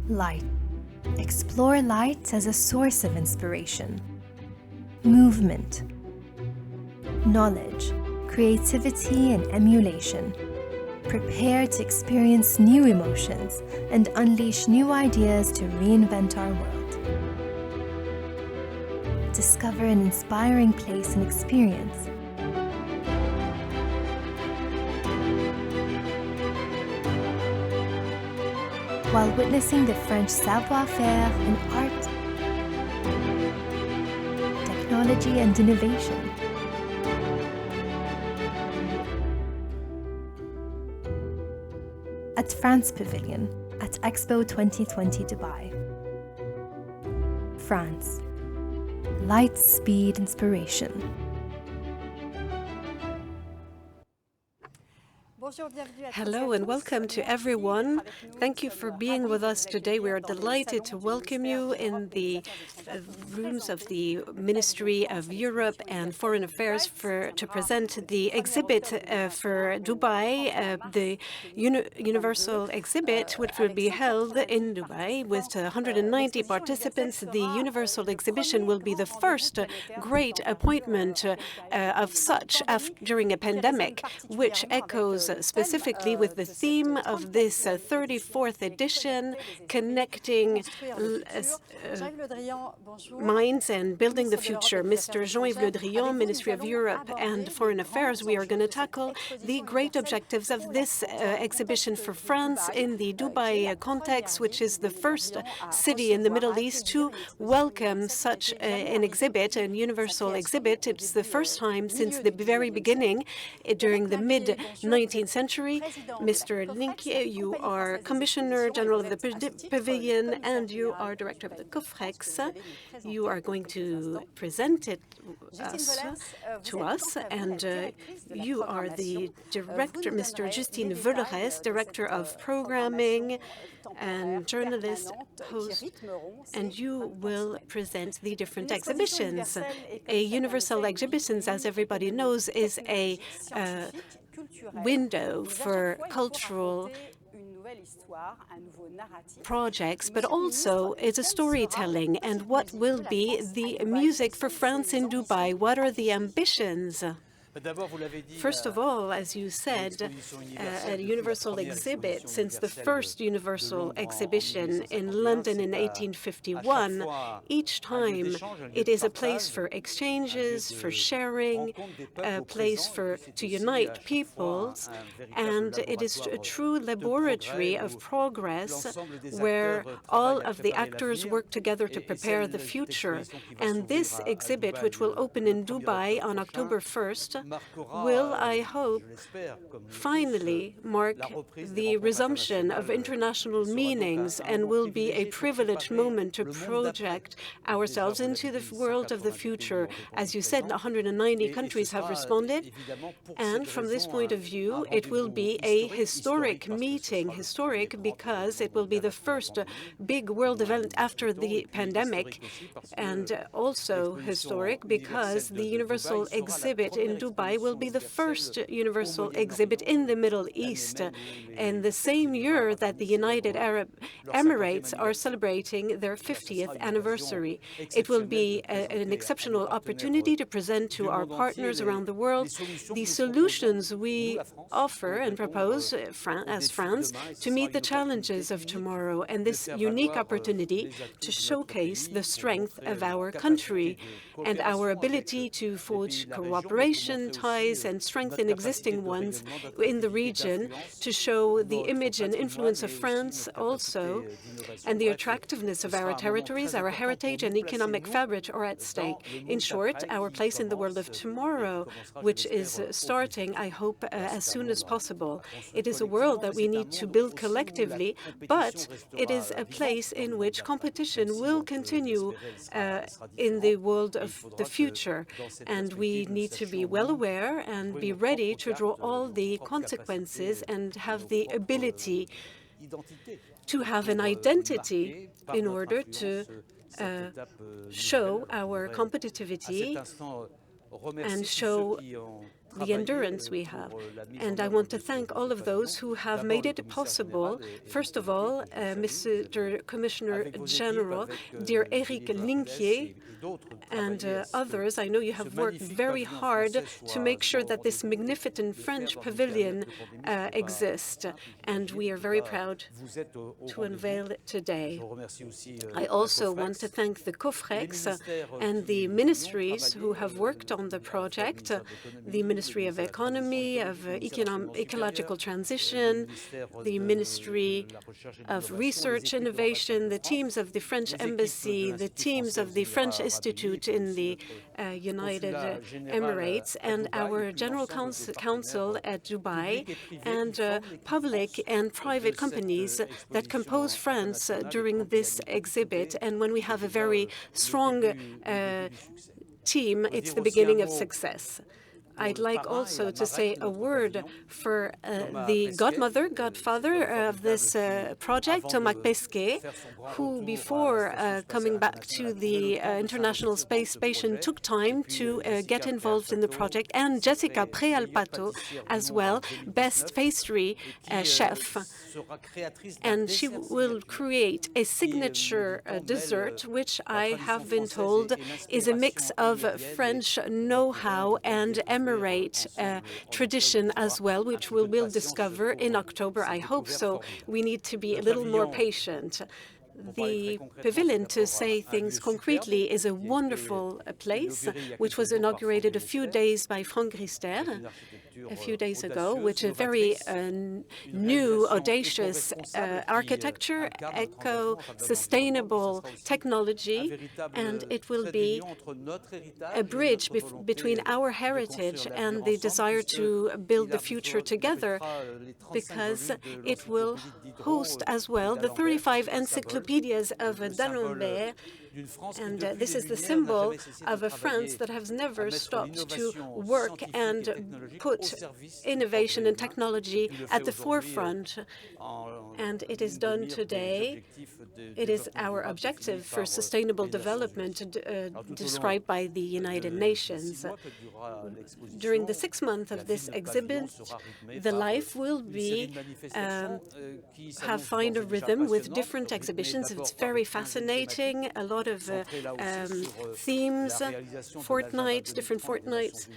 Light. Explore light as a source of inspiration, movement, knowledge, creativity, and emulation. Prepare to experience new emotions and unleash new ideas to reinvent our world. Discover an inspiring place and experience. While witnessing the French savoir-faire in art, technology, and innovation. At France Pavilion at Expo 2020 Dubai. France. Light, speed, inspiration. Hello and welcome to everyone. Thank you for being with us today. We are delighted to welcome you in the rooms of the Ministry of Europe and Foreign Affairs to present the exhibit for Dubai, the Universal Exhibit, which will be held in Dubai with 190 participants. The Universal Exhibition will be the first great appointment of such during a pandemic, which echoes specifically with the theme of this 34th edition, connecting minds and building the future. Mr. Jean-Yves le Drian, Ministry of Europe and Foreign Affairs, we are going to tackle the great objectives of this exhibition for France in the Dubai context, which is the first city in the Middle East to welcome such an exhibit, a universal exhibit. It's the first time since the very beginning, during the mid-19th century. Mr. Linquier, you are Commissioner General of the Pavilion and you are Director of the Cofrex. You are going to present it to us, and you are the Director, Mr. Justine Weulersse, Director of Programming and journalist, host, and you will present the different exhibitions. A universal exhibitions, as everybody knows, is a window for cultural projects, but also is a storytelling. And what will be the music for France in Dubai? What are the ambitions? First of all, as you said, a universal exhibit, since the first universal exhibition in London in 1851, each time it is a place for exchanges, for sharing, a place to unite peoples, and it is a true laboratory of progress where all of the actors work together to prepare the future. And this exhibit, which will open in Dubai on October 1st, will, I hope, finally mark the resumption of international meetings and will be a privileged moment to project ourselves into the world of the future. As you said, 190 countries have responded, and from this point of view, it will be a historic meeting. Historic because it will be the first big world event after the pandemic, and also historic because the Universal Exhibit in Dubai will be the first universal exhibit in the Middle East, in the same year that the United Arab Emirates are celebrating their 50th anniversary. It will be an exceptional opportunity to present to our partners around the world the solutions we offer and propose as France to meet the challenges of tomorrow, and this unique opportunity to showcase the strength of our country and our ability to forge cooperation ties and strengthen existing ones in the region, to show the image and influence of France also, and the attractiveness of our territories, our heritage and economic fabric are at stake. In short, our place in the world of tomorrow, which is starting, I hope, as soon as possible. It is a world that we need to build collectively, but it is a place in which competition will continue in the world of the future, and we need to be well aware and be ready to draw all the consequences and have the ability to have an identity in order to show our competitivity and show the endurance we have. And I want to thank all of those who have made it possible. First of all, Mr. Commissioner General, dear Erik Linquier, and others. I know you have worked very hard to make sure that this magnificent French pavilion exists, and we are very proud to unveil it today. I also want to thank the Cofrex and the ministries who have worked on the project, the Ministry of Economy, of Ecological Transition, the Ministry of Research Innovation, the teams of the French Embassy, the teams of the French Institute in the United Emirates, and our General Council at Dubai, and public and private companies that compose France during this exhibit. And when we have a very strong team, it's the beginning of success. I'd like also to say a word for the godfather of this project, Thomas Pesquet, who before coming back to the International Space Station took time to get involved in the project, and Jessica Prealpato as well, best pastry chef. And she will create a signature dessert, which I have been told is a mix of French know-how and Emirate tradition as well, which we will discover in October. I hope so. We need to be a little more patient. The pavilion, to say things concretely, is a wonderful place, which was inaugurated a few days by Franck Rister a few days ago, which is a very new, audacious architecture, eco-sustainable technology, and it will be a bridge between our heritage and the desire to build the future together, because it will host as well the 35 encyclopedias of D'Alembert. And this is the symbol of a France that has never stopped to work and put innovation and technology at the forefront. And it is done today. It is our objective for sustainable development described by the United Nations. During the 6 months of this exhibit, the life will be find a rhythm with different exhibitions. It's very fascinating. A lot of themes, different fortnights,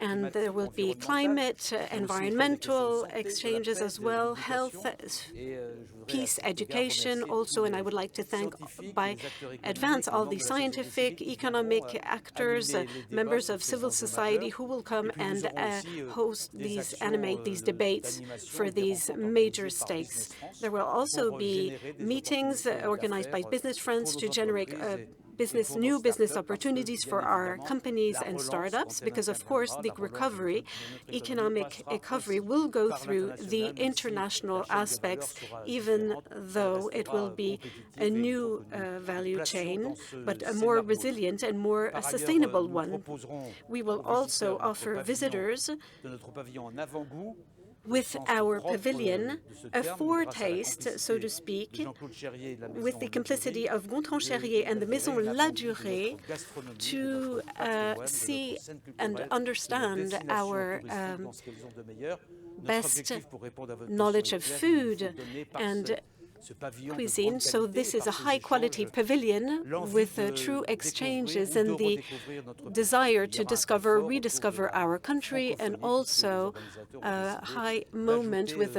and there will be climate, environmental exchanges as well, health, peace, education also, and I would like to thank by advance all the scientific, economic actors, members of civil society who will come and animate these debates for these major stakes. There will also be meetings organized by Business France to generate new business opportunities for our companies and startups, because of course the economic recovery will go through the international aspects, even though it will be a new value chain, but a more resilient and more sustainable one. We will also offer visitors with our pavilion a foretaste, so to speak, with the complicity of Gontran-Cherrier and the Maison La Durée, to see and understand our best knowledge of food and cuisine. So this is a high-quality pavilion with true exchanges and the desire to rediscover our country, and also a high moment with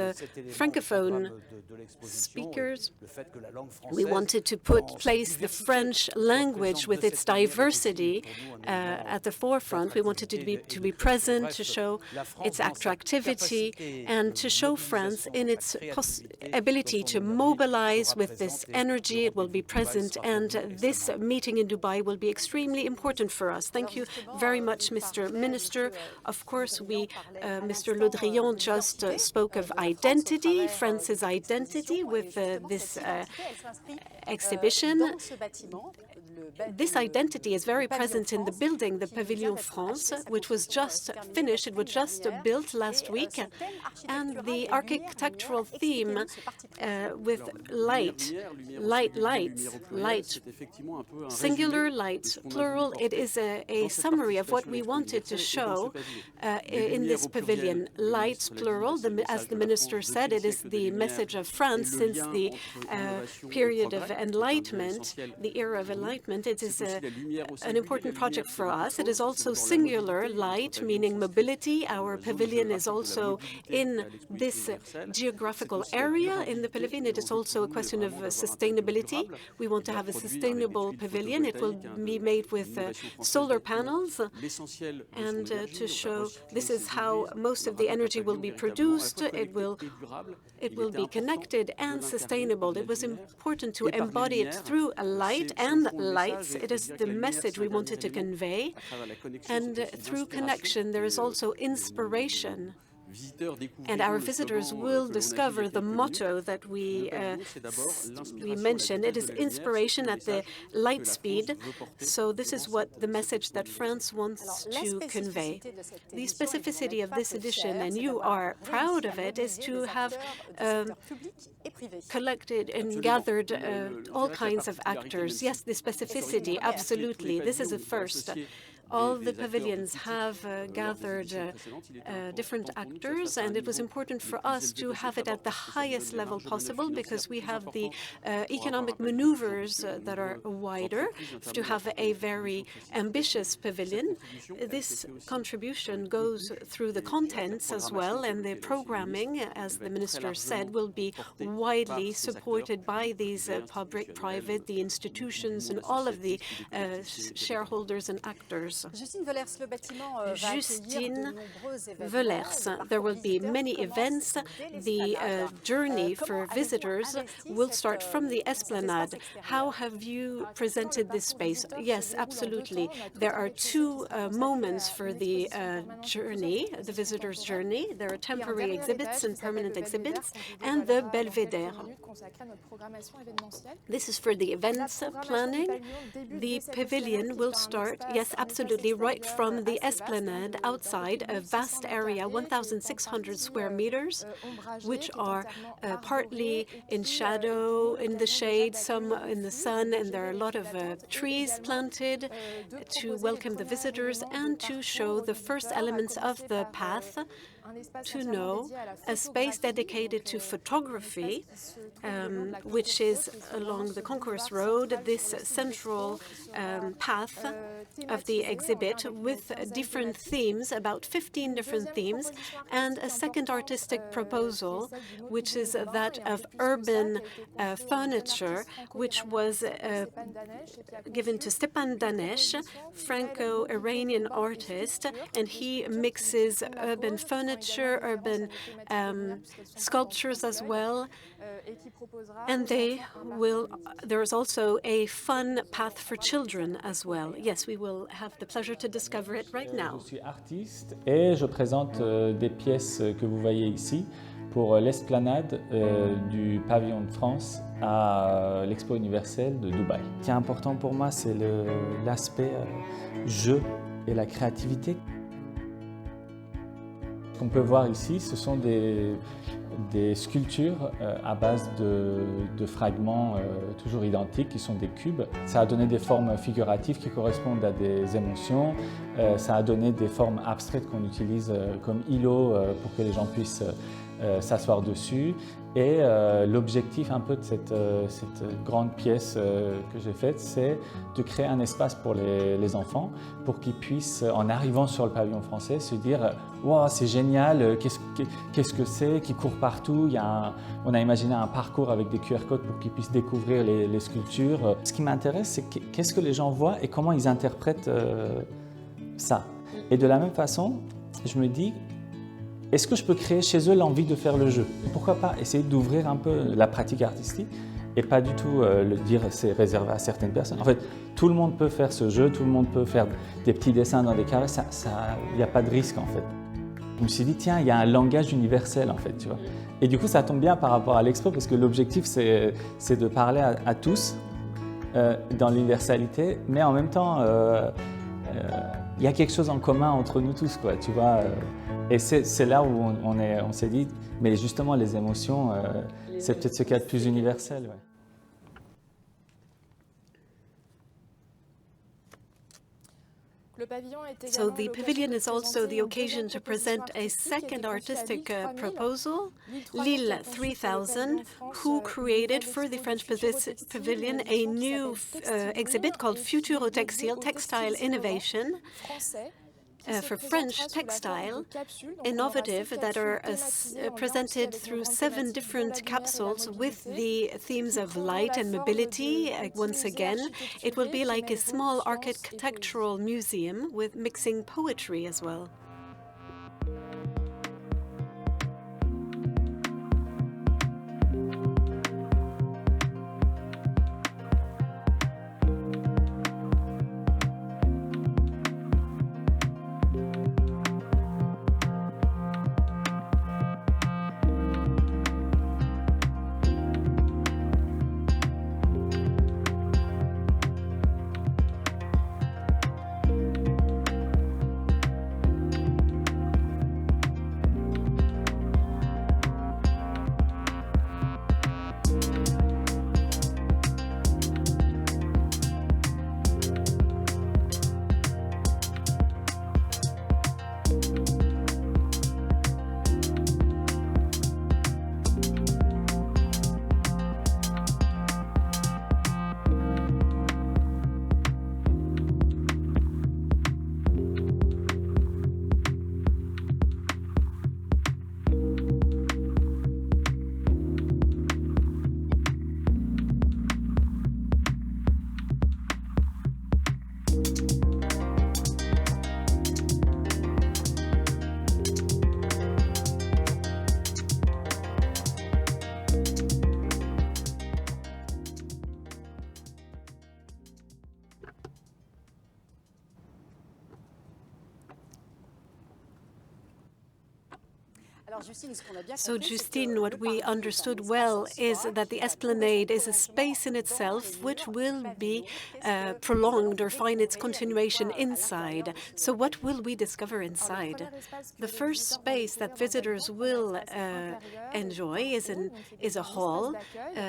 francophone speakers. We wanted to place the French language with its diversity at the forefront. We wanted to be present, to show its attractivity, and to show France in its ability to mobilize with this energy. It will be present, and this meeting in Dubai will be extremely important for us. Thank you very much, Mr. Minister. Of course, Mr. Le Drian just spoke of identity, France's identity with this exhibition. This identity is very present in the building, the Pavilion France, which was just finished. It was just built last week, and the architectural theme with with light, singular lights, plural. It is a summary of what we wanted to show in this pavilion. Lights, plural, as the minister said, it is the message of France since the period of enlightenment, the era of enlightenment. It is an important project for us. It is also singular, light, meaning mobility. Our pavilion is also in this geographical area in the pavilion. It is also a question of sustainability. We want to have a sustainable pavilion. It will be made with solar panels, and to show this is how most of the energy will be produced. It will be connected and sustainable. It was important to embody it through a light and lights. It is the message we wanted to convey, and through connection there is also inspiration. And our visitors will discover the motto that we mentioned. It is inspiration at the light speed. So this is what the message that France wants to convey. The specificity of this edition, and you are proud of it, is to have collected and gathered all kinds of actors. Yes, the specificity, absolutely. This is a first. All the pavilions have gathered different actors, and it was important for us to have it at the highest level possible because we have the economic maneuvers that are wider to have a very ambitious pavilion. This contribution goes through the contents as well, and the programming, as the minister said, will be widely supported by these public, private, the institutions, and all of the shareholders and actors. Justine Weulersse. There will be many events. The journey for visitors will start from the Esplanade. How have you presented this space? Yes, absolutely. There are two moments for the journey, the visitor's journey. There are temporary exhibits and permanent exhibits, and the Belvédère. This is for the events planning. The pavilion will start, yes, absolutely, right from the Esplanade outside, a vast area, 1,600 square meters, which are partly in shadow, in the shade, some in the sun, and there are a lot of trees planted to welcome the visitors and to show the first elements of the path, to know a space dedicated to photography, which is along the Concourse Road, this central path of the exhibit with different themes, about 15 different themes, and a second artistic proposal, which is that of urban furniture, which was given to Stepan Danesh, Franco-Iranian artist, and he mixes urban furniture, urban sculptures as well. And there is also a fun path for children as well. Yes, we will have the pleasure to discover it right now. Je suis artiste et je présente des pièces que vous voyez ici pour l'esplanade du pavillon de France à l'Expo universelle de Dubaï. Ce qui est important pour moi, c'est l'aspect jeu et la créativité. Ce qu'on peut voir ici, ce sont des sculptures à base de fragments toujours identiques, qui sont des cubes. Ça a donné des formes figuratives qui correspondent à des émotions. Ça a donné des formes abstraites qu'on utilise comme îlots pour que les gens puissent s'asseoir dessus. Et l'objectif un peu de cette grande pièce que j'ai faite, c'est de créer un espace pour les enfants, pour qu'ils puissent, en arrivant sur le pavillon français, se dire « Wow, c'est génial, qu'est-ce que c'est ?» qui court partout. On a imaginé un parcours avec des QR codes pour qu'ils puissent découvrir les sculptures. Ce qui m'intéresse, c'est qu'est-ce que les gens voient et comment ils interprètent ça. Et de la même façon, je me dis, est-ce que je peux créer chez eux l'envie de faire le jeu? Pourquoi pas essayer d'ouvrir un peu la pratique artistique et pas du tout le dire c'est réservé à certaines personnes. En fait, tout le monde peut faire ce jeu, tout le monde peut faire des petits dessins dans des carrés, il n'y a pas de risque en fait. Je me suis dit, tiens, il y a un langage universel en fait, tu vois. Et du coup, ça tombe bien par rapport à l'Expo parce que l'objectif, c'est de parler à tous dans l'universalité, mais en même temps, il y a quelque chose en commun entre nous tous, quoi, tu vois. Et c'est là où on s'est dit, mais justement, les émotions, c'est peut-être ce qu'il y a de plus universel. Ouais. So the pavilion is also the occasion to present a second artistic proposal, Lille 3000, who created for the French Pavilion a new exhibit called Futuro-Textile, Textile Innovation, for French textile, innovative, that are presented through 7 different capsules with the themes of light and mobility. Once again, it will be like a small architectural museum with mixing poetry as well. So, Justine, what we understood well is that the esplanade is a space in itself which will be prolonged or find its continuation inside. So what will we discover inside? The first space that visitors will enjoy is a hall.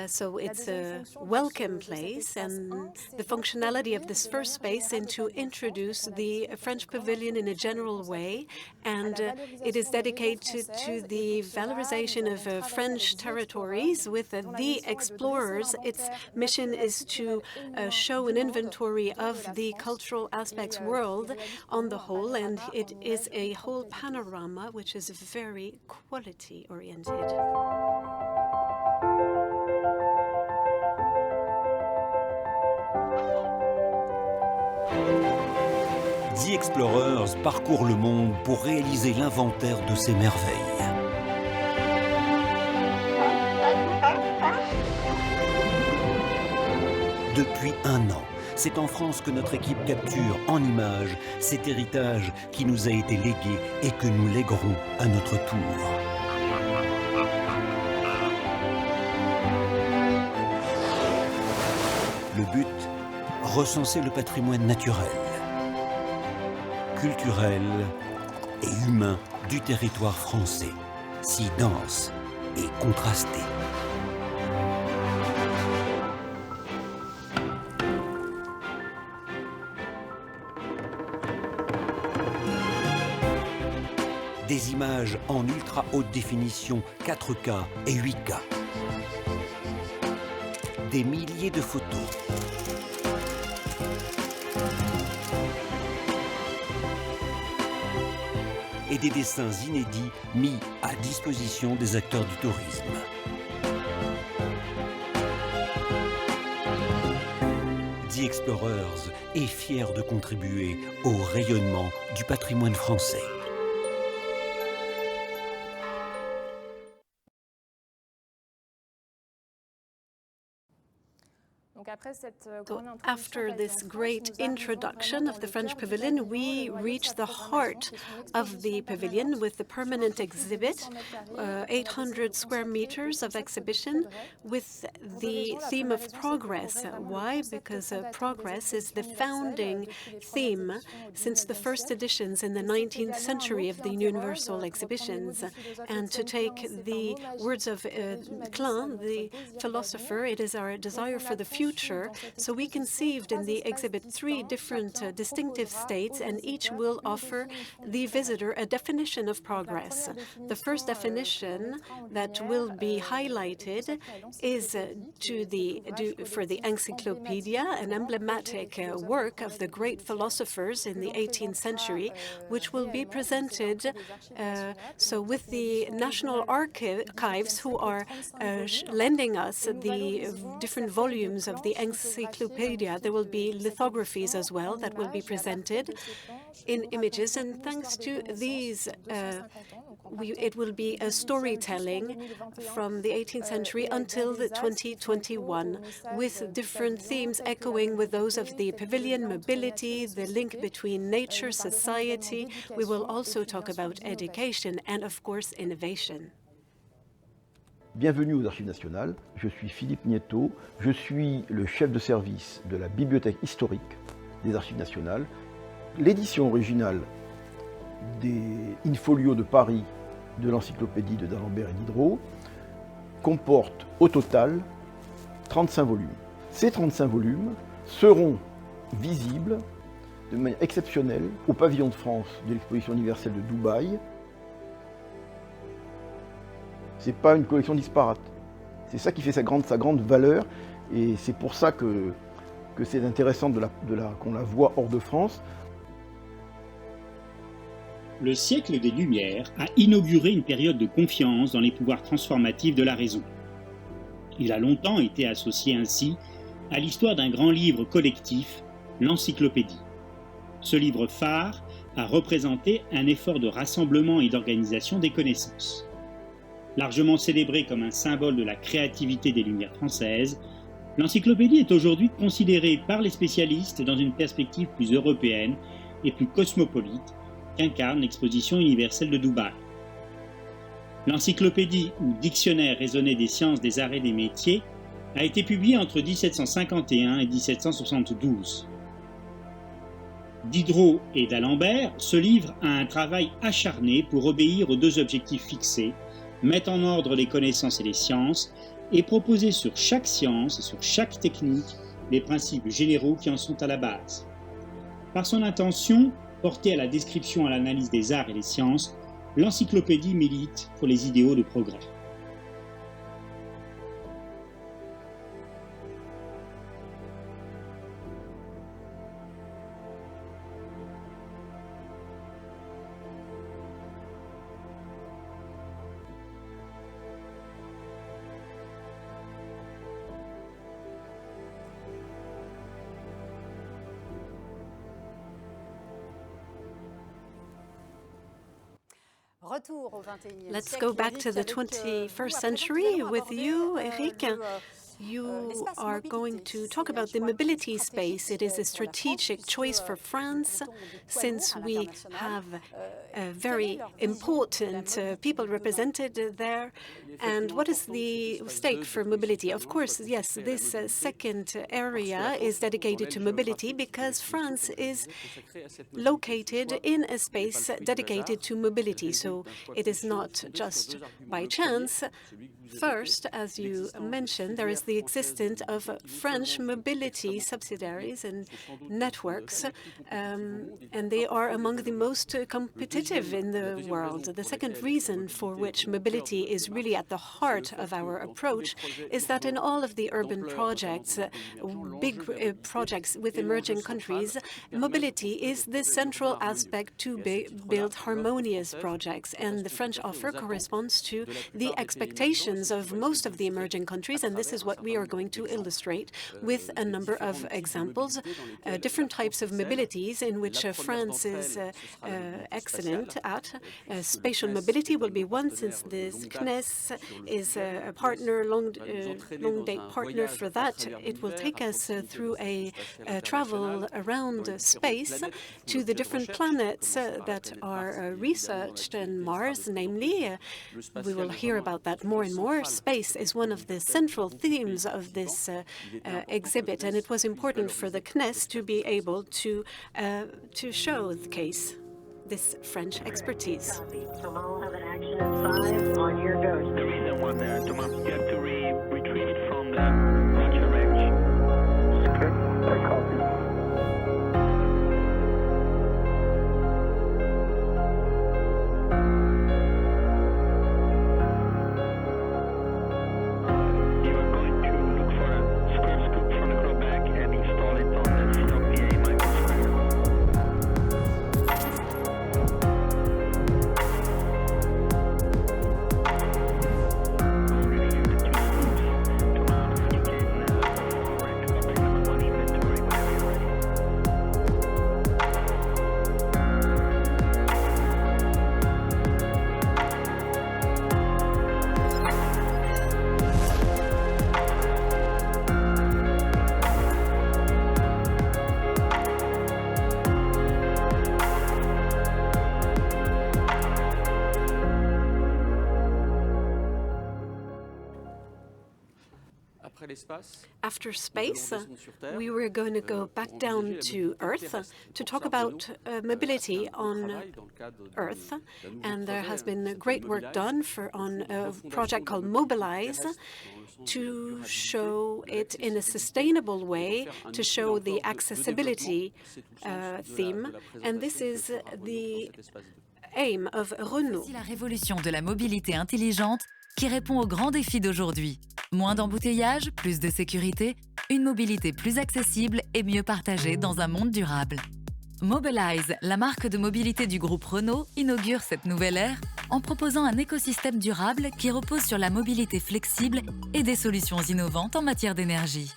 So it's a welcome place, and the functionality of this first space is to introduce the French Pavilion in a general way, and it is dedicated to the valorization of French territories with the explorers. Its mission is to show an inventory of the cultural aspects world on the whole, and it is a whole panorama which is very quality oriented. The Explorers parcourent le monde pour réaliser l'inventaire de ses merveilles. Depuis un an, c'est en France que notre équipe capture en images cet héritage qui nous a été légué et que nous léguerons à notre tour. Le but, recenser le patrimoine naturel, culturel et humain du territoire français, si dense et contrasté. Des images en ultra haute définition 4K et 8K. Des milliers de photos. Et des dessins inédits mis à disposition des acteurs du tourisme. The Explorers est fier de contribuer au rayonnement du patrimoine français. So after this great introduction of the French Pavilion, we reach the heart of the pavilion with the permanent exhibit, 800 square meters of exhibition with the theme of progress. Why? Because progress is the founding theme since the first editions in the 19th century of the Universal Exhibitions. And to take the words of Klein, the philosopher, it is our desire for the future. So we conceived in the exhibit 3 different distinctive states, and each will offer the visitor a definition of progress. The first definition that will be highlighted is for the Encyclopedia, an emblematic work of the great philosophers in the 18th century, which will be presented with the National Archives, who are lending us the different volumes of the Encyclopedia. There will be lithographies as well that will be presented in images, and thanks to these, it will be a storytelling from the 18th century until the 2021, with different themes echoing with those of the pavilion: mobility, the link between nature, society. We will also talk about education and, of course, innovation. Bienvenue aux Archives nationales, je suis Philippe Nieto, je suis le chef de service de la bibliothèque historique des Archives nationales. L'édition originale des in-folio de Paris de l'encyclopédie de d'Alembert et Diderot comporte au total 35 volumes. Ces 35 volumes seront visibles de manière exceptionnelle au pavillon de France de l'exposition universelle de Dubaï. Ce n'est pas une collection disparate. C'est ça qui fait sa grande valeur, et c'est pour ça que c'est intéressant qu'on la voit hors de France. Le siècle des Lumières a inauguré une période de confiance dans les pouvoirs transformatifs de la raison. Il a longtemps été associé ainsi à l'histoire d'un grand livre collectif, l'Encyclopédie. Ce livre phare a représenté un effort de rassemblement et d'organisation des connaissances. Largement célébré comme un symbole de la créativité des Lumières françaises, l'encyclopédie est aujourd'hui considérée par les spécialistes dans une perspective plus européenne et plus cosmopolite qu'incarne l'exposition universelle de Dubaï. L'encyclopédie, ou dictionnaire raisonné des sciences, des arts et des métiers, a été publiée entre 1751 et 1772. Diderot et d'Alembert se livrent à un travail acharné pour obéir aux deux objectifs fixés: mettre en ordre les connaissances et les sciences, et proposer sur chaque science et sur chaque technique les principes généraux qui en sont à la base. Par son intention, portée à la description et à l'analyse des arts et des sciences, l'encyclopédie milite pour les idéaux de progrès. Let's go back to the 21st century with you, Erik. You are going to talk about the mobility space. It is a strategic choice for France, since we have very important people represented there. And what is the stake for mobility? Of course, yes, this second area is dedicated to mobility because France is located in a space dedicated to mobility. So it is not just by chance. First, as you mentioned, there is the existence of French mobility subsidiaries and networks, and they are among the most competitive in the world. The second reason for which mobility is really at the heart of our approach is that in all of the urban projects, big projects with emerging countries, mobility is the central aspect to build harmonious projects, and the French offer corresponds to the expectations of most of the emerging countries, and this is what what we are going to illustrate with a number of examples, different types of mobilities in which France is excellent at. Spatial mobility will be one, since this CNES is a partner, long-date partner for that. It will take us through a travel around space to the different planets that are researched in Mars, namely. We will hear about that more and more. Space is one of the central themes of this exhibit, and it was important for the CNES to be able to showcase this French expertise. Tomorrow have an action at 5 on your go. There is someone there. Tomorrow you have to retreat from the roger range. Okay, I copy. You are going to look for a square scoop from the crowback and install it on the CLPA microsphere. After space, we were going to go back down to Earth to talk about mobility on Earth. And there has been great work done on a project called Mobilize to show it in a sustainable way, to show the accessibility theme. And this is the aim of Renault. C'est la révolution de la mobilité intelligente qui répond aux grands défis d'aujourd'hui. Moins d'embouteillages, plus de sécurité, une mobilité plus accessible et mieux partagée dans un monde durable. Mobilize, la marque de mobilité du groupe Renault, inaugure cette nouvelle ère en proposant un écosystème durable qui repose sur la mobilité flexible et des solutions innovantes en matière d'énergie.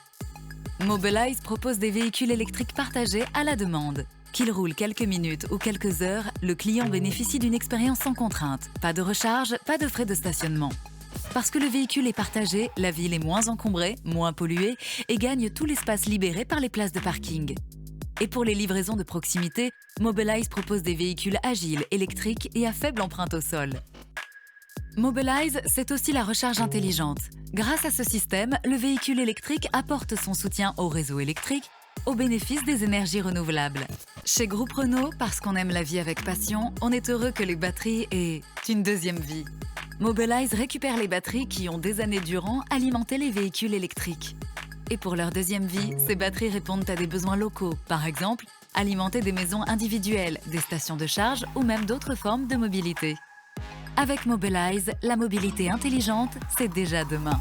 Mobilize propose des véhicules électriques partagés à la demande. Qu'il roule quelques minutes ou quelques heures, le client bénéficie d'une expérience sans contrainte. Pas de recharge, pas de frais de stationnement. Parce que le véhicule est partagé, la ville est moins encombrée, moins polluée et gagne tout l'espace libéré par les places de parking. Et pour les livraisons de proximité, Mobilize propose des véhicules agiles, électriques et à faible empreinte au sol. Mobilize, c'est aussi la recharge intelligente. Grâce à ce système, le véhicule électrique apporte son soutien au réseau électrique au bénéfice des énergies renouvelables. Chez Groupe Renault, parce qu'on aime la vie avec passion, on est heureux que les batteries aient une deuxième vie. Mobilize récupère les batteries qui ont des années durant alimenté les véhicules électriques. Et pour leur deuxième vie, ces batteries répondent à des besoins locaux, par exemple, alimenter des maisons individuelles, des stations de charge ou même d'autres formes de mobilité. Avec Mobilize, la mobilité intelligente, c'est déjà demain.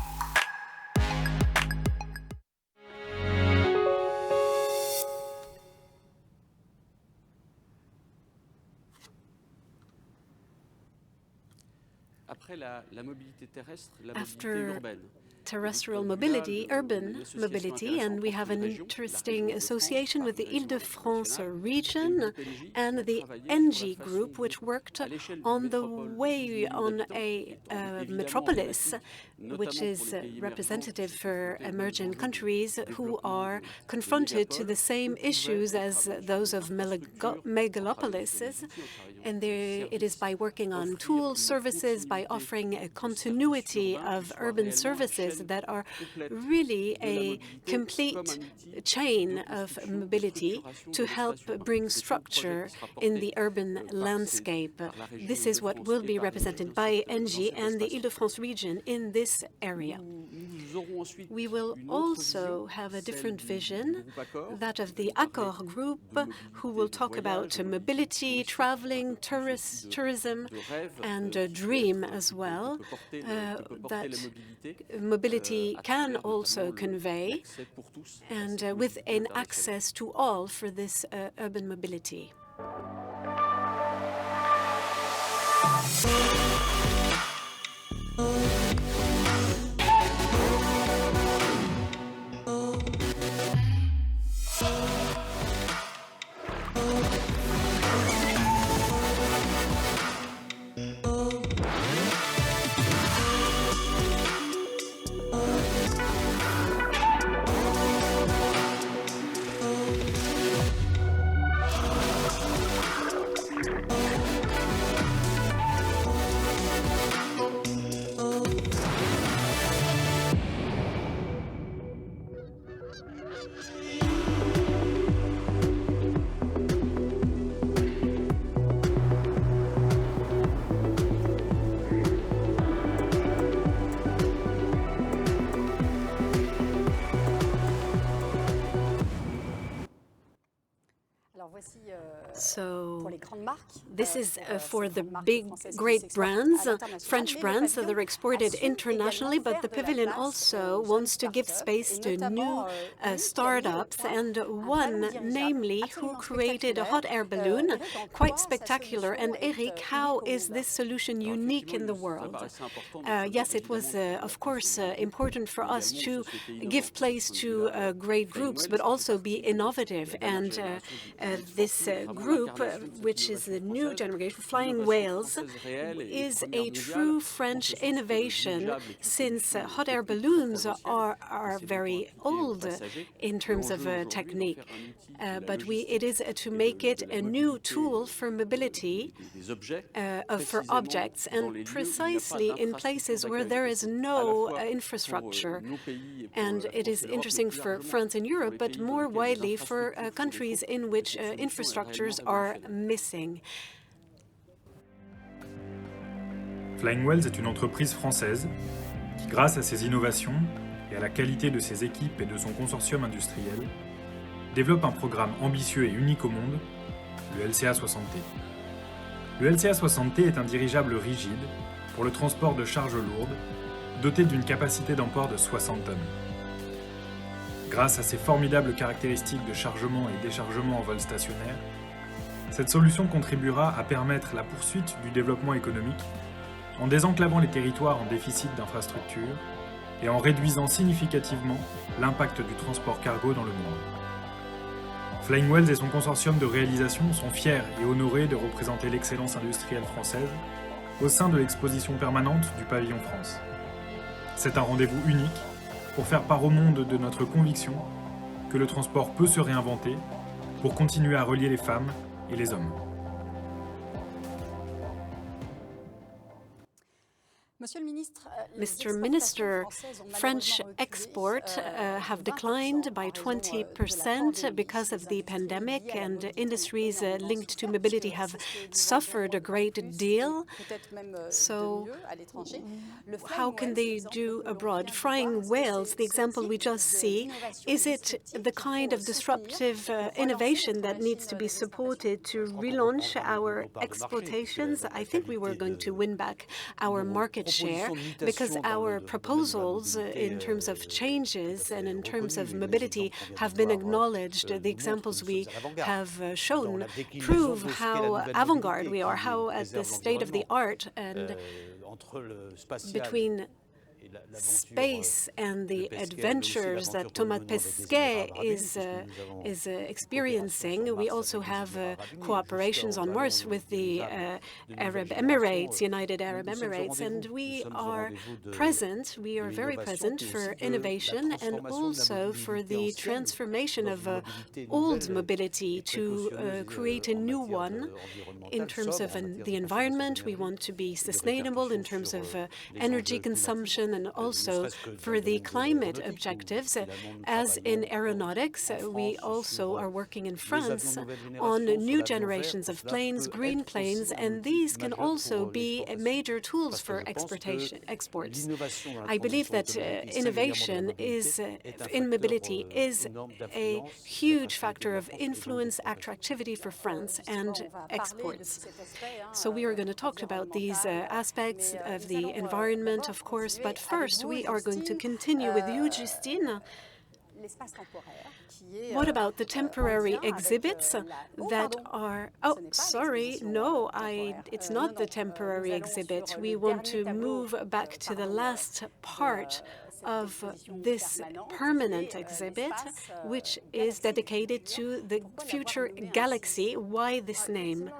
Après la mobilité terrestre, la mobilité After urbaine. terrestrial mobility, urban mobility, and we have an interesting association with the Île-de-France region and the ENGIE group, which worked on the way on a metropolis, which is representative for emerging countries who are confronted to the same issues as those of megalopolises. And it is by working on tool services, by offering a continuity of urban services that are really a complete chain of mobility to help bring structure in the urban landscape. This is what will be represented by ENGIE and the Île-de-France region in this area. We will also have a different vision, that of the Accor group, who will talk about mobility, traveling, tourism, and a dream as well, that mobility can also convey, and with an access to all for this urban mobility. So this is for the big, great brands, French brands that are exported internationally, but the pavilion also wants to give space to new startups, and one, namely, who created a hot air balloon, quite spectacular. And Erik, how is this solution unique in the world? Yes, it was, of course, important for us to give place to great groups, but also be innovative. And this group, which is the new generation, Flying Whales, is a true French innovation, since hot air balloons are very old in terms of technique. But it is to make it a new tool for mobility for objects, and precisely in places where there is no infrastructure. And it is interesting for France and Europe, but more widely for countries in which infrastructures are missing. Flying Whales est une entreprise française qui, grâce à ses innovations et à la qualité de ses équipes et de son consortium industriel, développe un programme ambitieux et unique au monde, le LCA-60T. Le LCA-60T est un dirigeable rigide pour le transport de charges lourdes, doté d'une capacité d'emport de 60 tonnes. Grâce à ses formidables caractéristiques de chargement et déchargement en vol stationnaire, cette solution contribuera à permettre la poursuite du développement économique en désenclavant les territoires en déficit d'infrastructures et en réduisant significativement l'impact du transport cargo dans le monde. Flying Whales et son consortium de réalisation sont fiers et honorés de représenter l'excellence industrielle française au sein de l'exposition permanente du Pavillon France. C'est un rendez-vous unique pour faire part au monde de notre conviction que le transport peut se réinventer pour continuer à relier les femmes et les hommes. Mr. Minister, French exports have declined by 20% because of the pandemic, and industries linked to mobility have suffered a great deal. So how can they do abroad? Flying Whales, the example we just see, is it the kind of disruptive innovation that needs to be supported to relaunch our exportations? I think we were going to win back our market share, because our proposals in terms of changes and in terms of mobility have been acknowledged. The examples we have shown prove how avant-garde we are, how at the state of the art, and between space and the adventures that Thomas Pesquet is experiencing. We also have cooperations on Mars with the Arab Emirates, United Arab Emirates, and we are very present for innovation and also for the transformation of old mobility to create a new one in terms of the environment. We want to be sustainable in terms of energy consumption, and also for the climate objectives. As in aeronautics, we also are working in France on new generations of planes, green planes, and these can also be major tools for exports. I believe that innovation in mobility is a huge factor of influence, attractivity for France and exports. So we are going to talk about these aspects of the environment, of course, but first we are going to continue with you, Justine. What about the temporary exhibits that are... Oh, sorry, no, it's not the temporary exhibit. We want to move back to the last part of this permanent exhibit, which is dedicated to the future galaxy. Why this name?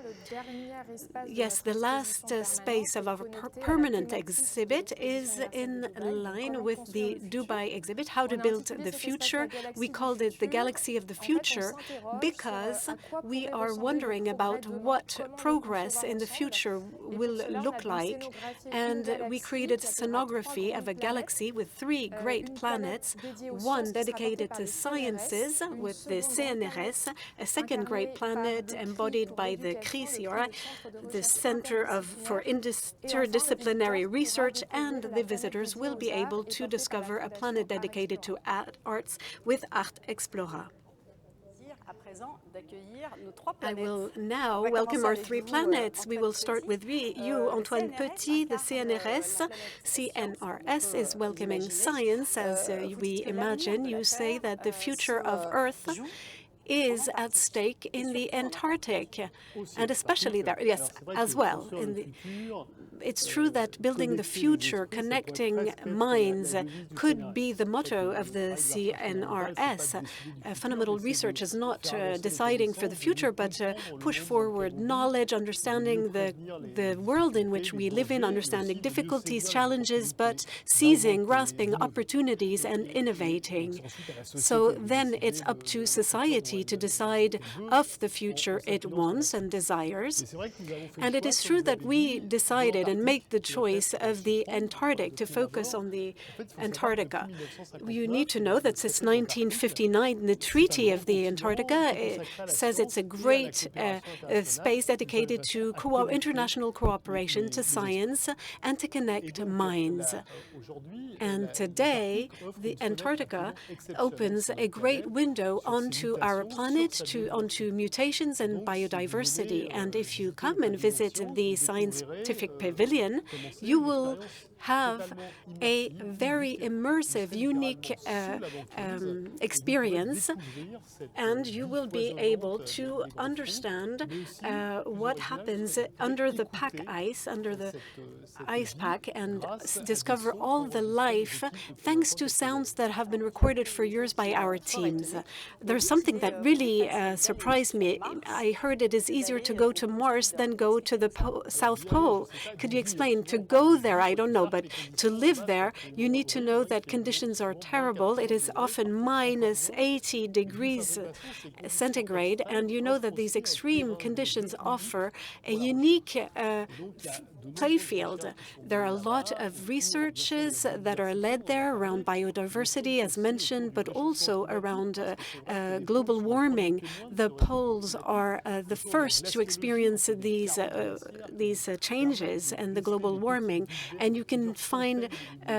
Yes, the last space of our permanent exhibit is in line with the Dubai exhibit, How to Build the Future. We called it the Galaxy of the Future because we are wondering about what progress in the future will look like, and we created a scenography of a galaxy with three great planets, one dedicated to sciences with the CNRS, a second great planet embodied by the CRI, the Center for Interdisciplinary Research, and the visitors will be able to discover a planet dedicated to arts with Art Explora. I will now welcome our three planets. We will start with you, Antoine Petit, the CNRS. CNRS is welcoming science. As we imagine, you say that the future of Earth is at stake in the Antarctic, and especially there, yes, as well. It's true that building the future, connecting minds, could be the motto of the CNRS. Fundamental research is not deciding for the future, but push forward knowledge, understanding the world in which we live in, understanding difficulties, challenges, but seizing, grasping opportunities and innovating. So then it's up to society to decide of the future it wants and desires. And it is true that we decided and make the choice of the Antarctic to focus on the Antarctica. You need to know that since 1959, the Treaty of the Antarctica says it's a great space dedicated to international cooperation, to science, and to connect minds. And today, the Antarctica opens a great window onto our planet, onto mutations and biodiversity. And if you come and visit the Scientific Pavilion, you will have a very immersive, unique experience, and you will be able to understand what happens under the pack ice, under the ice pack, and discover all the life thanks to sounds that have been recorded for years by our teams. There's something that really surprised me. I heard it is easier to go to Mars than go to the South Pole. Could you explain? To go there, I don't know, but to live there, you need to know that conditions are terrible. It is often minus 80 degrees centigrade, and you know that these extreme conditions offer a unique playfield. There are a lot of researches that are led there around biodiversity, as mentioned, but also around global warming. The poles are the first to experience these changes and the global warming, and you can find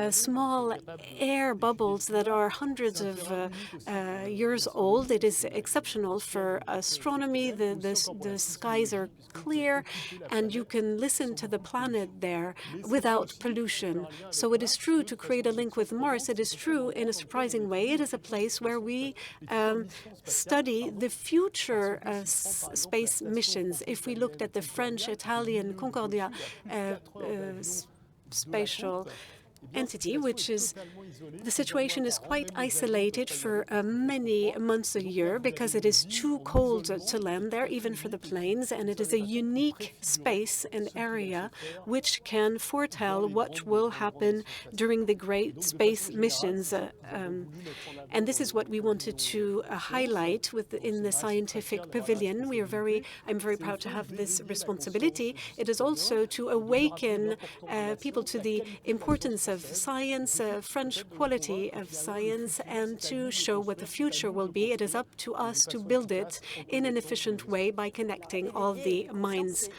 small air bubbles that are hundreds of years old. It is exceptional for astronomy. The skies are clear, and you can listen to the planet there without pollution. So it is true to create a link with Mars. It is true in a surprising way. It is a place where we study the future space missions. If we looked at the French, Italian Concordia spatial entity, which is the situation is quite isolated for many months a year because it is too cold to land there, even for the planes, and it is a unique space and area which can foretell what will happen during the great space missions. And this is what we wanted to highlight in the Scientific Pavilion. I'm very proud to have this responsibility. It is also to awaken people to the importance of science, French quality of science, and to show what the future will be. It is up to us to build it in an efficient way by connecting all the minds.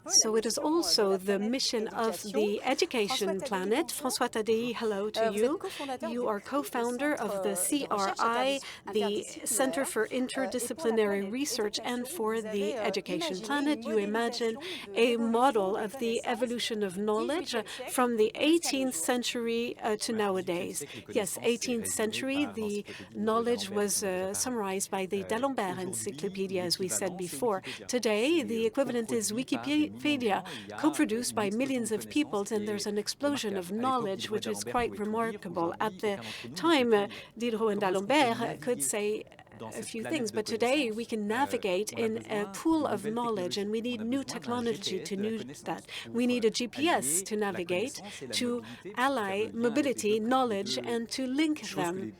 So it is also the mission of the Education Planet. François Tadei, hello to you. You are co-founder of the CRI, the Center for Interdisciplinary Research, and for the Education Planet. You imagine a model of the evolution of knowledge from the 18th century to nowadays. Yes, 18th century, the knowledge was summarized by the D'Alembert Encyclopedia, as we said before. Today, the equivalent is Wikipedia, co-produced by millions of people, and there's an explosion of knowledge, which is quite remarkable. At the time, Diderot and D'Alembert could say a few things, but today we can navigate in a pool of knowledge, and we need new technology to use that. We need a GPS to navigate, to ally mobility, knowledge, and to link them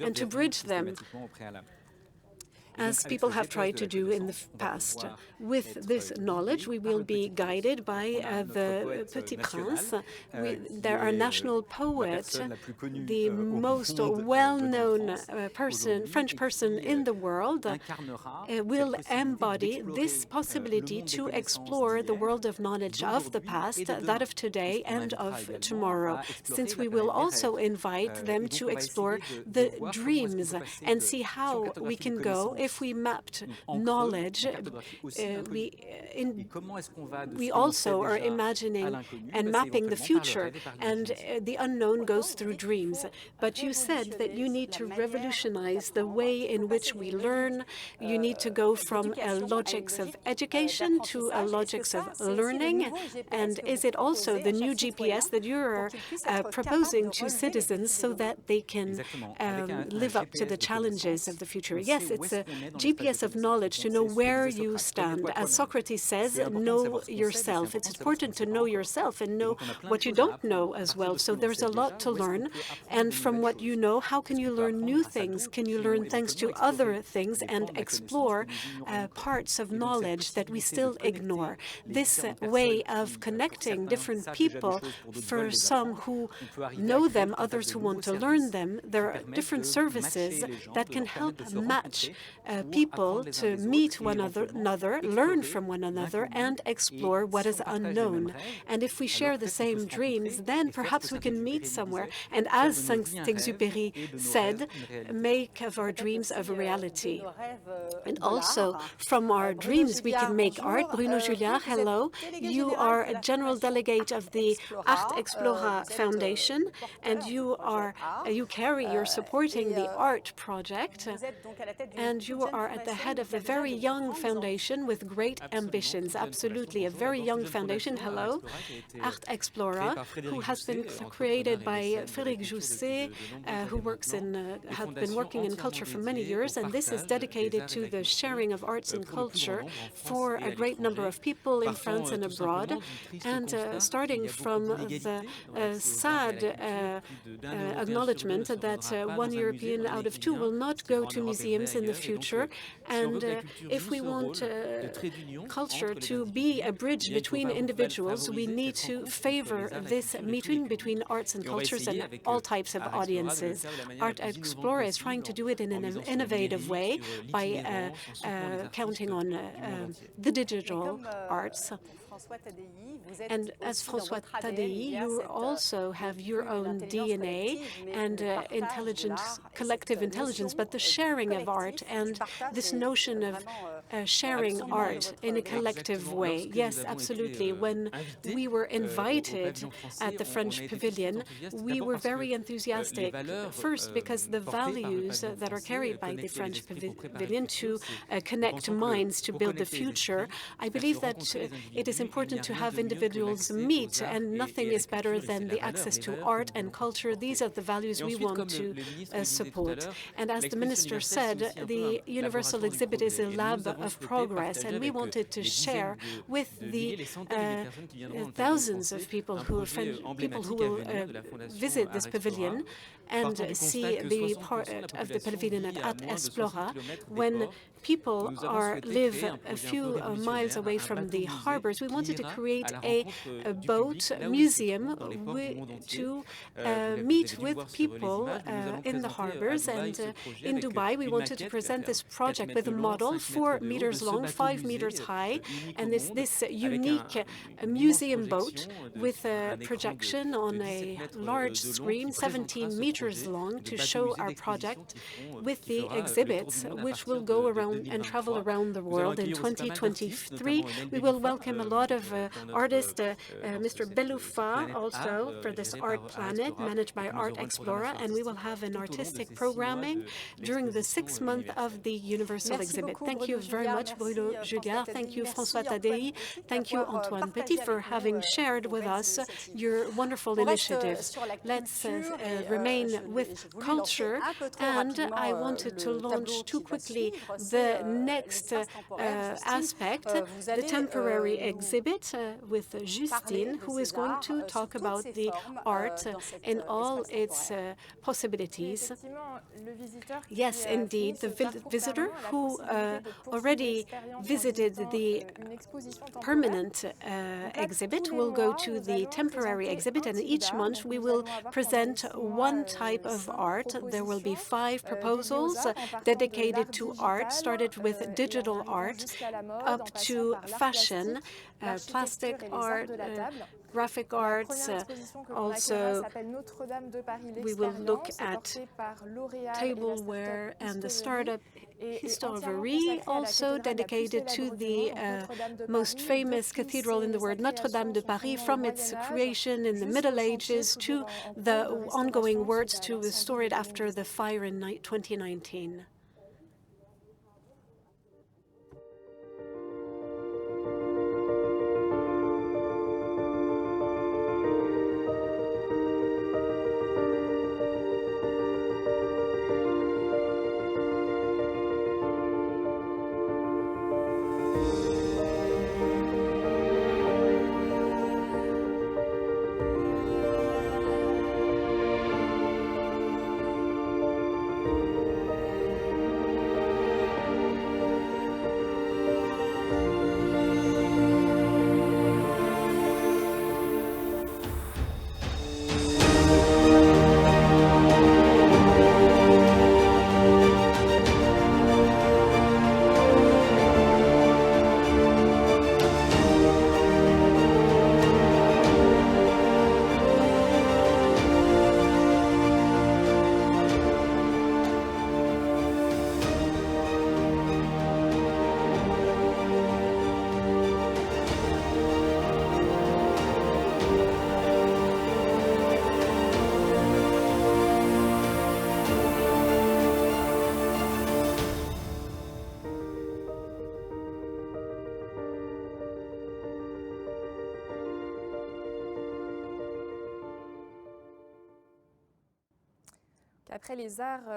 and to bridge them, as people have tried to do in the past. With this knowledge, we will be guided by the Petit Prince. Our national poet, the most well-known French person in the world, will embody this possibility to explore the world of knowledge of the past, that of today, and of tomorrow, since we will also invite them to explore the dreams and see how we can go if if we mapped knowledge, we also are imagining and mapping the future, and the unknown goes through dreams. But you said that you need to revolutionize the way in which we learn. You need to go from a logics of education to a logics of learning. And is it also the new GPS that you're proposing to citizens so that they can live up to the challenges of the future? Yes, it's a GPS of knowledge to know where you stand. As Socrates says, know yourself. It's important to know yourself and know what you don't know as well. So there's a lot to learn. And from what you know, how can you learn new things? Can you learn thanks to other things and explore parts of knowledge that we still ignore? This way of connecting different people, for some who know them, others who want to learn them, there are different services that can help match people to meet one another, learn from one another, and explore what is unknown. And if we share the same dreams, then perhaps we can meet somewhere. And as Saint-Exupéry said, make of our dreams a reality. And also, from our dreams, we can make art. Bruno Julliard, hello. You are a general delegate of the Art Explora Foundation, and you're supporting the art project, and you are at the head of a very young foundation with great ambitions. Absolutely, a very young foundation. Hello. Art Explora, who has been created by Frédéric Jousset, who has been working in culture for many years, and this is dedicated to the sharing of arts and culture for a great number of people in France and abroad. And starting from the sad acknowledgement that one European out of two will not go to museums in the future. And if we want culture to be a bridge between individuals, we need to favor this meeting between arts and cultures and all types of audiences. Art Explora is trying to do it in an innovative way by counting on the digital arts. And as François Tadei, you also have your own DNA and collective intelligence, but the sharing of art and this notion of sharing art in a collective way. Yes, absolutely. When we were invited at the French Pavilion, we were very enthusiastic. First, because the values that are carried by the French Pavilion to connect minds to build the future, I believe that it is important to have individuals meet, and nothing is better than the access to art and culture. These are the values we want to support. And as the minister said, the Universal Exhibit is a lab of progress, and we wanted to share with the thousands of people who will visit this pavilion and see the part of the pavilion at Explora. When people live a few miles away from the harbors, we wanted to create a boat museum to meet with people in the harbors. And in Dubai, we wanted to present this project with a model 4 meters long, 5 meters high, and this unique museum boat with a projection on a large screen, 17 meters long, to show our project with the exhibits, which will go around and travel around the world. In 2023, we will welcome a lot of artists, Mr. Beloufa also for this Art Planet managed by Art Explora, and we will have an artistic programming during the 6th month of the Universal Exhibit. Thank you very much, Bruno Julliard. Thank you, François Tadei. Thank you, Antoine Petit, for having shared with us your wonderful initiatives. Let's remain with culture, and I wanted to launch too quickly the next aspect, the temporary exhibit with Justine, who is going to talk about the art in all its possibilities. Yes, indeed, the visitor who already visited the permanent exhibit will go to the temporary exhibit, and each month we will present one type of art. There will be 5 proposals dedicated to art, started with digital art up to fashion, plastic art, graphic arts. Also, we will look at tableware and the startup Historierie, also dedicated to the most famous cathedral in the world, Notre-Dame de Paris, from its creation in the Middle Ages to the ongoing works to restore it after the fire in 2019.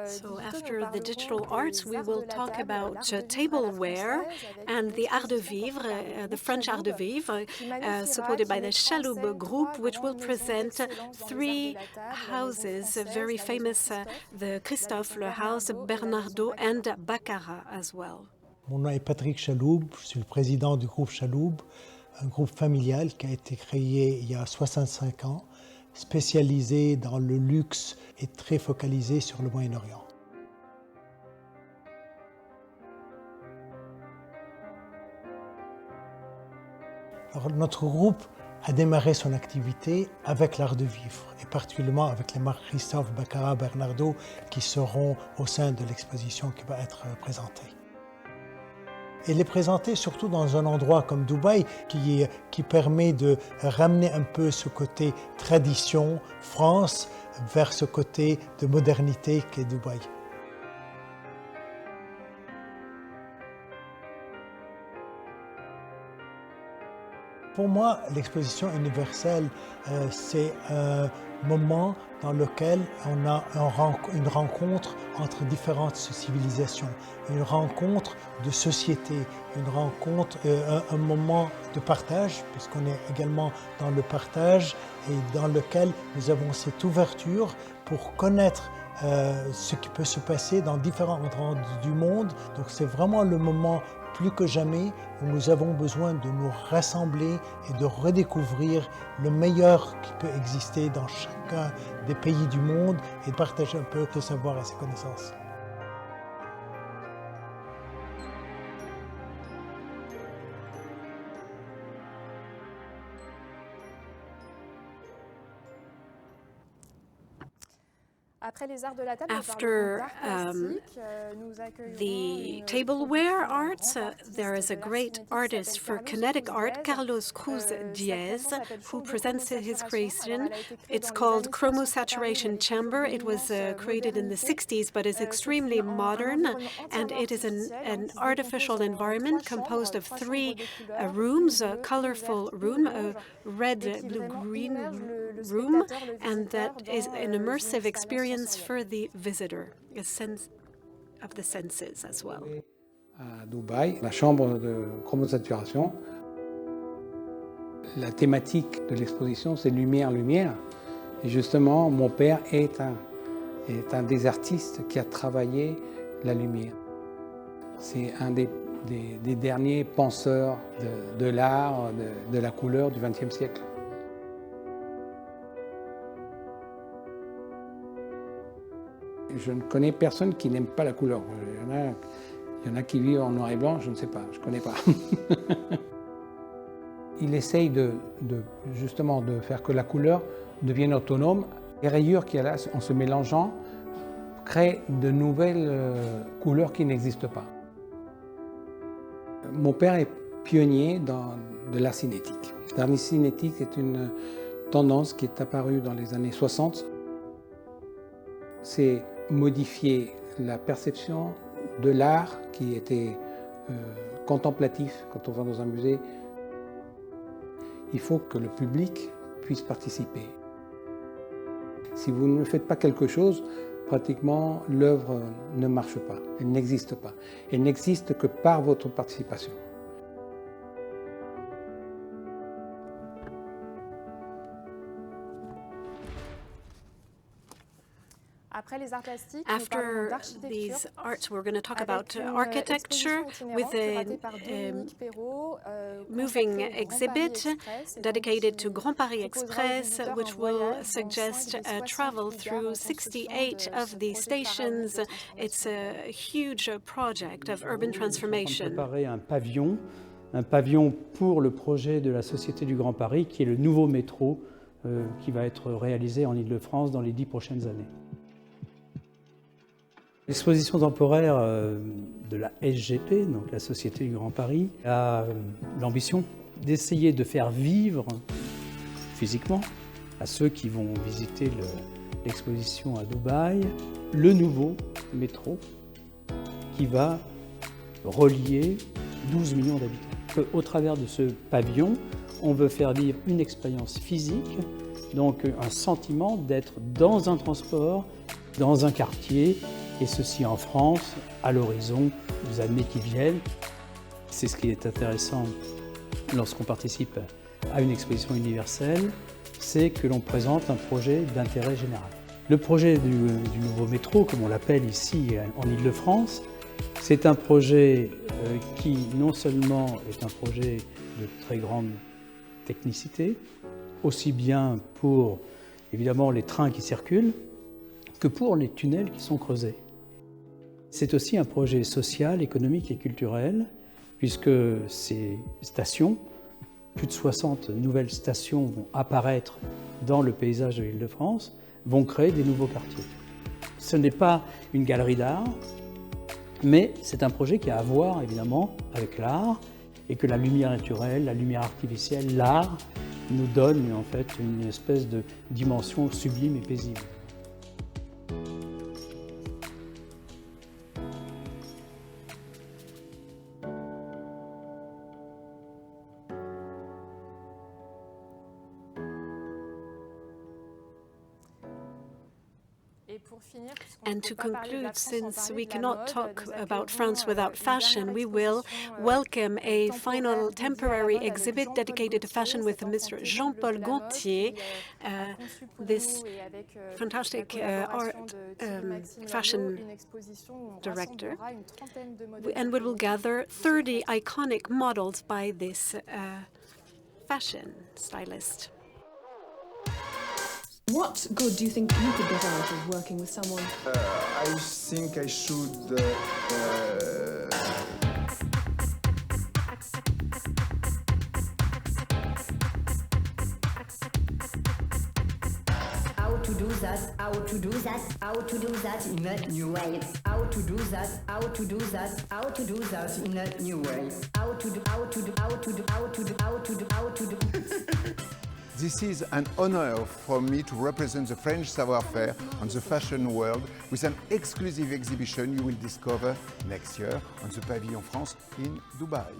So after the digital arts, we will talk about tableware and the art de vivre, the French art de vivre, supported by the Chaloub group, which will present 3 houses, very famous, the Christophe, le house, Bernardo, and Baccarat as well. Mon nom est Patrick Chaloub, je suis le président du groupe Chaloub, un groupe familial qui a été créé il y a 65 ans, spécialisé dans le luxe et très focalisé sur le Moyen-Orient. Alors, notre groupe a démarré son activité avec l'art de vivre, et particulièrement avec les marques Christophe, Baccarat, Bernardo, qui seront au sein de l'exposition qui va être présentée. Et les présenter surtout dans un endroit comme Dubaï qui permet de ramener un peu ce côté tradition, France, vers ce côté de modernité qu'est Dubaï. Pour moi, l'exposition universelle, c'est un moment dans lequel on a une rencontre entre différentes civilisations, une rencontre de société, une rencontre, un moment de partage, puisqu'on est également dans le partage et dans lequel nous avons cette ouverture pour connaître ce qui peut se passer dans différents endroits du monde. Donc c'est vraiment le moment plus que jamais où nous avons besoin de nous rassembler et de redécouvrir le meilleur qui peut exister dans chacun des pays du monde et de partager un peu de savoir et ses connaissances. After the tableware arts, there is a great artist for kinetic art, Carlos Cruz Diez, who presents his creation. It's called Chromosaturation Chamber. It was created in the 60s, but is extremely modern, and it is an artificial environment composed of 3 rooms, a colorful room, a red, blue, green room, and that is an immersive experience for the visitor, a sense of the senses as well. À Dubaï, la chambre de chromosaturation. La thématique de l'exposition, c'est lumière, lumière. Et justement, mon père est un des artistes qui a travaillé la lumière. C'est un des derniers penseurs de l'art, de la couleur du XXe siècle. Je ne connais personne qui n'aime pas la couleur. Il y en a qui vivent en noir et blanc, je ne sais pas, je ne connais pas. Il essaye justement de faire que la couleur devienne autonome. Les rayures qu'il y a là, en se mélangeant, créent de nouvelles couleurs qui n'existent pas. Mon père est pionnier de l'art cinétique. L'art cinétique est une tendance qui est apparue dans les années 60. C'est modifier la perception de l'art qui était contemplatif quand on va dans un musée. Il faut que le public puisse participer. Si vous ne faites pas quelque chose, pratiquement l'œuvre ne marche pas, elle n'existe pas. Elle n'existe que par votre participation. After these arts, we're going to talk about architecture with a moving exhibit dedicated to Grand Paris Express, which will suggest a travel through 68 of the stations. It's a huge project of urban transformation. Préparer un pavillon pour le projet de la Société du Grand Paris, qui est le nouveau métro qui va être réalisé en Île-de-France dans les 10 prochaines années. L'exposition temporaire de la SGP, donc la Société du Grand Paris, a l'ambition d'essayer de faire vivre physiquement à ceux qui vont visiter l'exposition à Dubaï, le nouveau métro qui va relier 12 millions d'habitants. Au travers de ce pavillon, on veut faire vivre une expérience physique, donc un sentiment d'être dans un transport, dans un quartier, et ceci en France, à l'horizon, des années qui viennent. C'est ce qui est intéressant lorsqu'on participe à une exposition universelle, c'est que l'on présente un projet d'intérêt général. Le projet du nouveau métro, comme on l'appelle ici en Île-de-France, c'est un projet qui non seulement est un projet de très grande technicité, aussi bien pour évidemment les trains qui circulent, que pour les tunnels qui sont creusés. C'est aussi un projet social, économique et culturel, puisque ces stations, plus de 60 nouvelles stations vont apparaître dans le paysage de l'Île-de-France, vont créer des nouveaux quartiers. Ce n'est pas une galerie d'art, mais c'est un projet qui a à voir évidemment avec l'art, et que la lumière naturelle, la lumière artificielle, l'art nous donne en fait une espèce de dimension sublime et paisible. And to conclude, since we cannot talk about France without fashion, we will welcome a final temporary exhibit dedicated to fashion with Mr. Jean-Paul Gontier, this fantastic fashion director, and we will gather 30 iconic models by this fashion stylist. What good do you think you could get out of working with someone? I think I should how to do that, how to do that, how to do that in a new way. How to do that, how to do that, how to do that in a new way. How to do, how to do, how to do, how to do, how to do, how to do. This is an honor for me to represent the French savoir-faire on the fashion world with an exclusive exhibition you will discover next year on the Pavilion France in Dubai.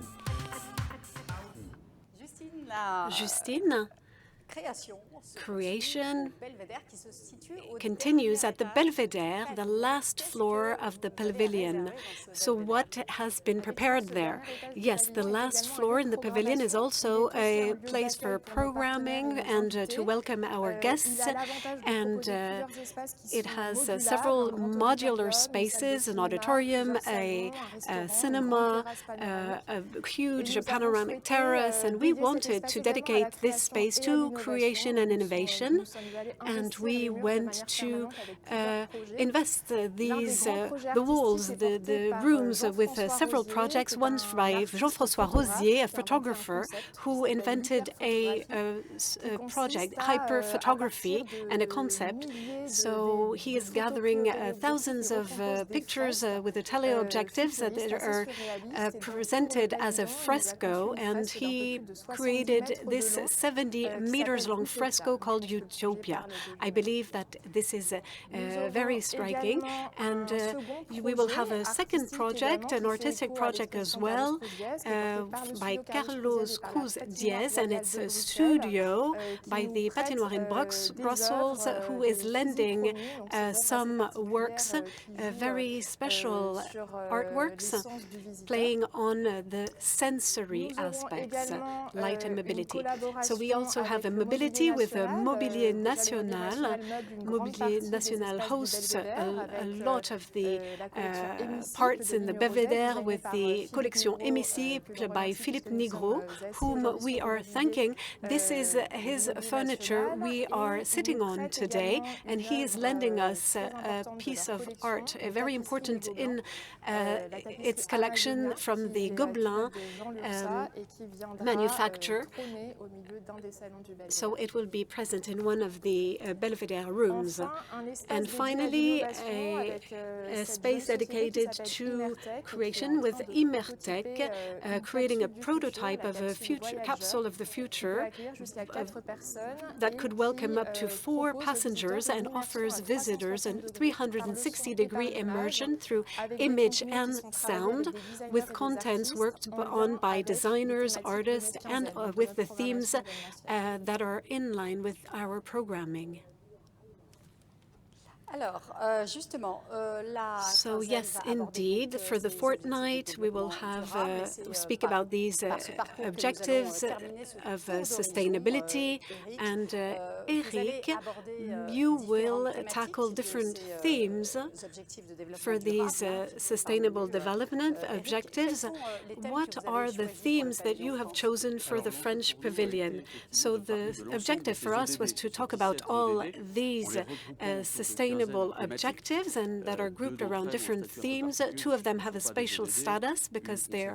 Justine, creation continues at the Belvedere, the last floor of the pavilion. So what has been prepared there? Yes, the last floor in the pavilion is also a place for programming and to welcome our guests. And it has several modular spaces, an auditorium, a cinema, a huge panoramic terrace. And we wanted to dedicate this space to creation and innovation, and we went to invest the walls, the rooms with several projects, one by Jean-François Rosier, a photographer who invented a project, hyper-photography, and a concept. So he is gathering thousands of pictures with the teleobjectives that are presented as a fresco, and he created this 70 meters long fresco called Utopia. I believe that this is very striking, and we will have a second project, an artistic project as well, by Carlos Cruz Diez, and it's a studio by the Patinoire in Brussels, who is lending some works, very special artworks, playing on the sensory aspects, light and mobility. So we also have a mobility with a Mobilier National. Mobilier National hosts a lot of the parts in the Belvédère with the Collection Hémicycle by Philippe Nigro, whom we are thanking. This is his furniture we are sitting on today, and he is lending us a piece of art, very important in its collection from the Gobelin manufacture. So it will be present in one of the Belvédère rooms. And finally, a space dedicated to creation with Imertech, creating a prototype of a future capsule of the future that could welcome up to 4 passengers and offers visitors a 360-degree immersion through image and sound, with contents worked on by designers, artists, and with the themes that are in line with our programming. So yes, indeed, for the fortnight, we will have speak about these objectives of sustainability, and Erik, you will tackle different themes for these sustainable development objectives. What are the themes that you have chosen for the French Pavilion? So the objective for us was to talk about all these sustainable objectives, and that are grouped around different themes. 2 of them have a spatial status because they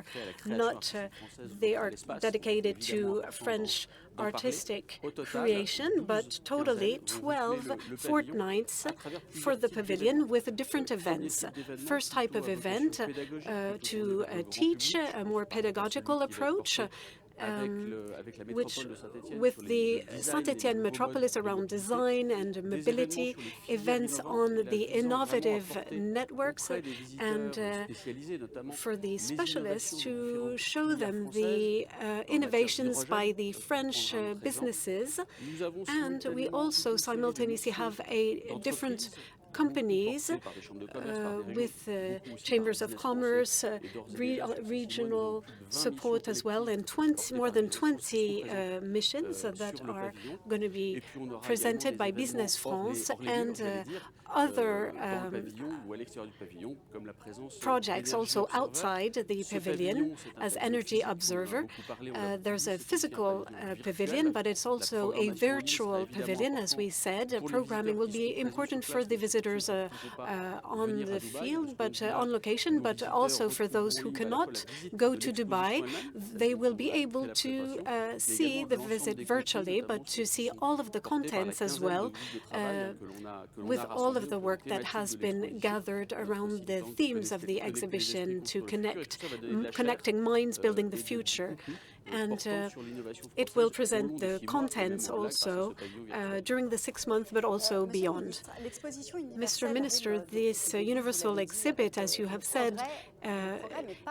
are dedicated to French artistic creation, but totally 12 fortnights for the pavilion with different events. First type of event to teach a more pedagogical approach, which with the Saint-Étienne metropolis around design and mobility, events on the innovative networks, and for the specialists to show them the innovations by the French businesses. And we also simultaneously have different companies with chambers of commerce, regional support as well, and more than 20 missions that are going to be presented by Business France and other projects also outside the pavilion as Energy Observer. There's a physical pavilion, but it's also a virtual pavilion, as we said. Programming will be important for the visitors on the field, but on location, but also for those who cannot go to Dubai. They will be able to see the visit virtually, but to see all of the contents as well, with all of the work that has been gathered around the themes of the exhibition to connecting minds, building the future. And it will present the contents also during the 6 months, but also beyond. Mr. Minister, this universal exhibit, as you have said,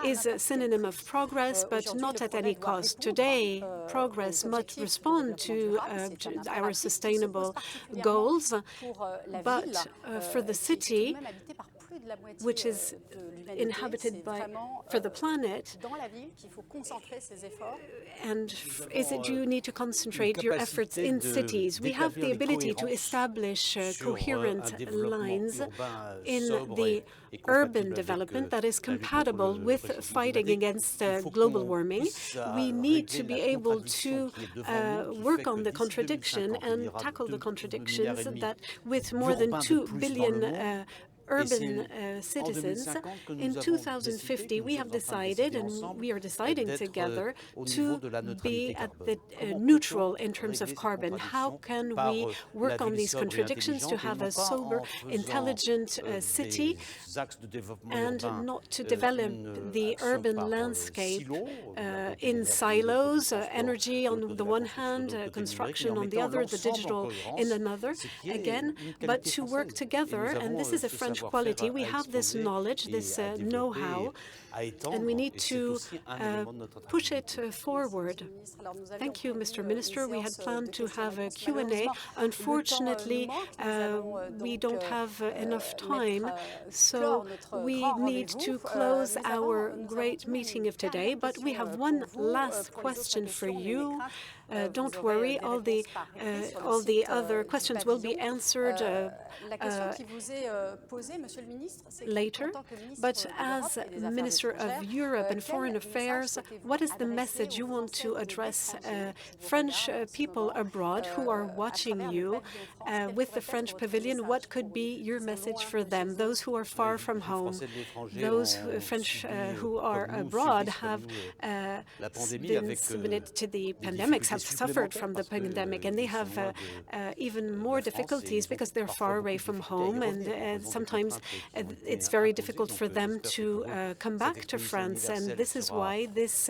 is a synonym of progress, but not at any cost. Today, progress must respond to our sustainable goals, but for the city, which is inhabited for the planet, and do you need to concentrate your efforts in cities? We have the ability to establish coherent lines in the urban development that is compatible with fighting against global warming. We need to be able to work on the contradiction and tackle the contradictions that with more than 2 billion urban citizens, in 2050 we have decided, and we are deciding together, to be at the neutral in terms of carbon. How can we work on these contradictions to have a sober, intelligent city and not to develop the urban landscape in silos, energy on the one hand, construction on the other, the digital in another, again, but to work together, and this is a French quality. We have this knowledge, this know-how, and we need to push it forward. Thank you, Mr. Minister. We had planned to have a Q&A. Unfortunately, we don't have enough time, so we need to close our great meeting of today, but we have one last question for you. Don't worry, all the other questions will be answered later. But as Minister of Europe and Foreign Affairs, what is the message you want to address French people abroad who are watching you with the French Pavilion? What could be your message for them, those who are far from home? Those French who are abroad have been submitted to the pandemics, have suffered from the pandemic, and they have even more difficulties because they're far away from home, and sometimes it's very difficult for them to come back to France. And this is why this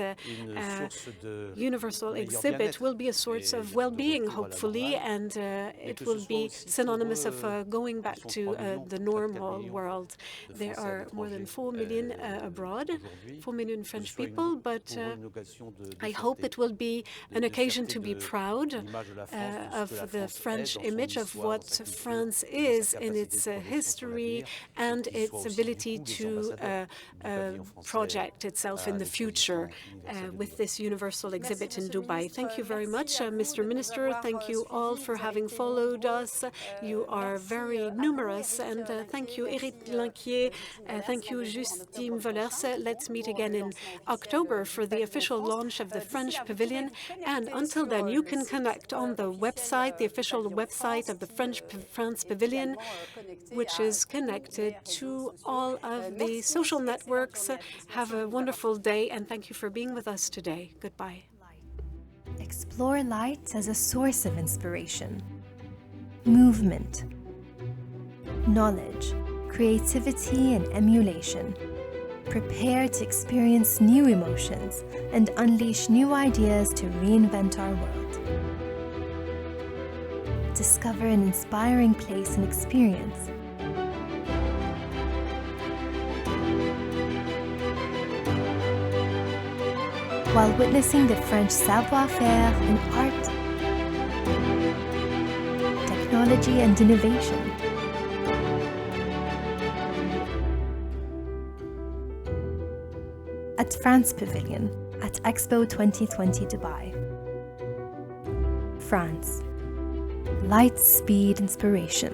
universal exhibit will be a source of well-being, hopefully, and it will be synonymous of going back to the normal world. There are more than 4 million abroad, 4 million French people, but I hope it will be an occasion to be proud of the French image, of what France is in its history and its ability to project itself in the future with this universal exhibit in Dubai. Thank you very much, Mr. Minister. Thank you all for having followed us. You are very numerous, and thank you, Erik Linquier. Thank you, Justine Weulersse. Let's meet again in October for the official launch of the French Pavilion, and until then you can connect on the website, the official website of the France Pavilion, which is connected to all of the social networks. Have a wonderful day, and thank you for being with us today. Goodbye. Explore light as a source of inspiration, movement, knowledge, creativity, and emulation. Prepare to experience new emotions and unleash new ideas to reinvent our world. Discover an inspiring place and experience. While witnessing the French savoir-faire in art, technology, and innovation. At France Pavilion at Expo 2020 Dubai. France. Light, speed, inspiration.